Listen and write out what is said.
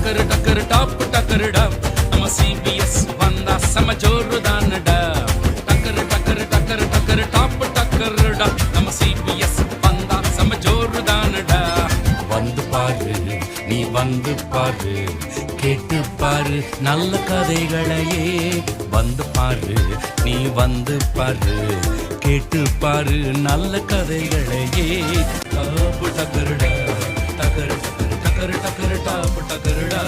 டக்கரு டக்கரு டாப் டக்கருடா நம்ம சிபிஎஸ் வந்தா செம ஜோருதானடா டக்கரு டக்கரு டக்கரு டக்கரு டாப் டக்கருடா நம்ம சிபிஎஸ் வந்தா செம ஜோருதானடா வந்து பாரு நீ வந்து பாரு கேட்டு பாரு நல்ல கதைகளையே வந்து பாரு நீ வந்து பாரு கேட்டு பாரு நல்ல கதைகளையே டாப் டக்கருடா டக்கரு டக்கரு டக்கரு டக்கரு டாப் டக்கருடா